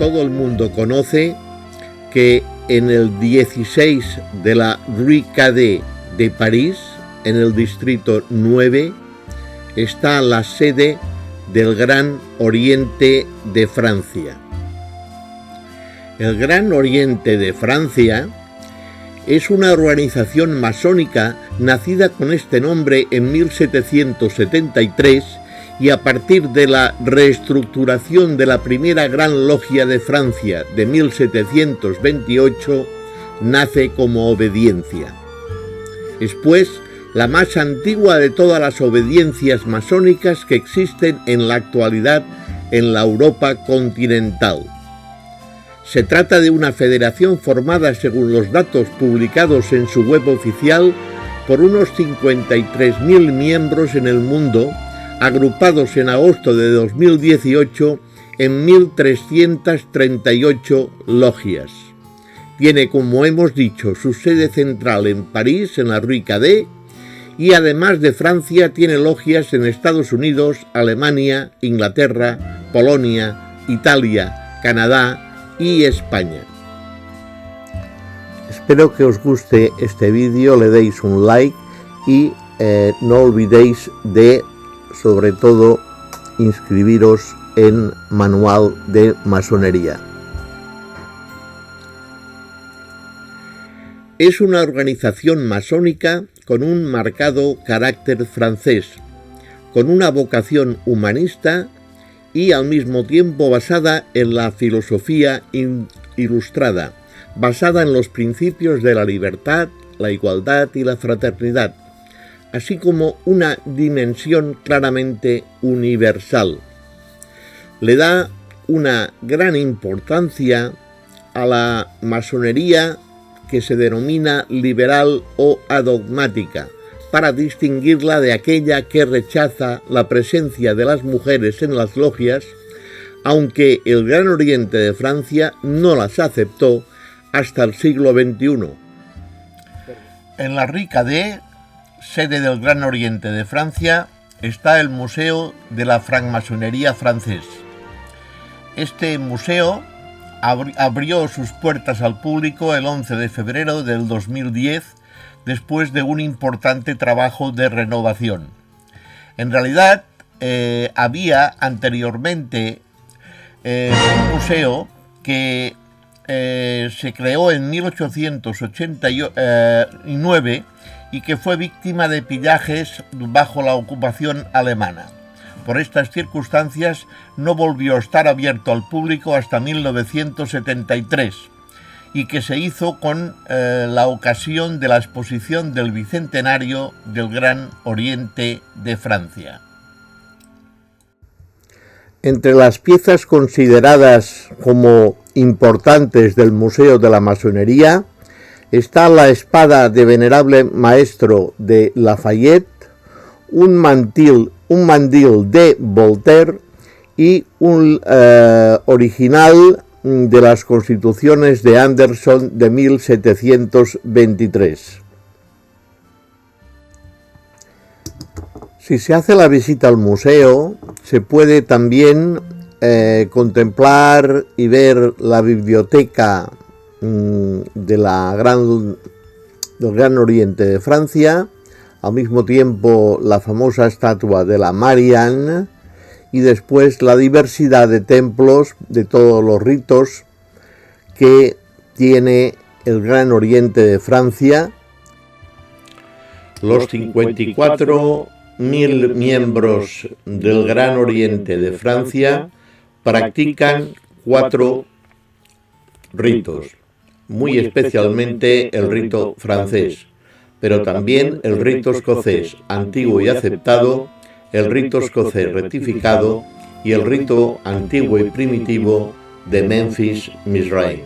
todo el mundo conoce que en el 16 de la Rue Cadet de París, en el distrito 9, está la sede del Gran Oriente de Francia. El Gran Oriente de Francia es una organización masónica nacida con este nombre en 1773 y a partir de la reestructuración de la primera Gran Logia de Francia de 1728 nace como obediencia. Es pues la más antigua de todas las obediencias masónicas que existen en la actualidad en la Europa continental. Se trata de una federación formada, según los datos publicados en su web oficial, por unos 53.000 miembros en el mundo, agrupados en agosto de 2018 en 1.338 logias. Tiene, como hemos dicho, su sede central en París, en la Rue Cadet, y además de Francia tiene logias en Estados Unidos, Alemania, Inglaterra, Polonia, Italia, Canadá y España. Espero que os guste este vídeo, le deis un like y no olvidéis de, sobre todo, inscribiros en Manual de Masonería. Es una organización masónica con un marcado carácter francés, con una vocación humanista y al mismo tiempo basada en la filosofía ilustrada, basada en los principios de la libertad, la igualdad y la fraternidad, así como una dimensión claramente universal. Le da una gran importancia a la masonería que se denomina liberal o adogmática, para distinguirla de aquella que rechaza la presencia de las mujeres en las logias, aunque el Gran Oriente de Francia no las aceptó hasta el siglo XXI. En la Rue Cadet, sede del Gran Oriente de Francia, está el Museo de la Francmasonería francés. Este museo abrió sus puertas al público el 11 de febrero del 2010, después de un importante trabajo de renovación. En realidad, había anteriormente un museo que se creó en 1889 y que fue víctima de pillajes bajo la ocupación alemana. Por estas circunstancias no volvió a estar abierto al público hasta 1973 y que se hizo con la ocasión de la exposición del Bicentenario del Gran Oriente de Francia. Entre las piezas consideradas como importantes del Museo de la Masonería está la espada de venerable maestro de Lafayette, un mandil de Voltaire y un original de las Constituciones de Anderson de 1723. Si se hace la visita al museo, se puede también contemplar y ver la biblioteca del Gran Oriente de Francia, al mismo tiempo la famosa estatua de la Marianne y después la diversidad de templos de todos los ritos que tiene el Gran Oriente de Francia. Los 54.000 miembros del Gran Oriente de Francia practican 4 ritos, muy especialmente el rito francés, pero también el rito escocés antiguo y aceptado, el rito escocés rectificado y el rito antiguo y primitivo de Memphis, Misraim.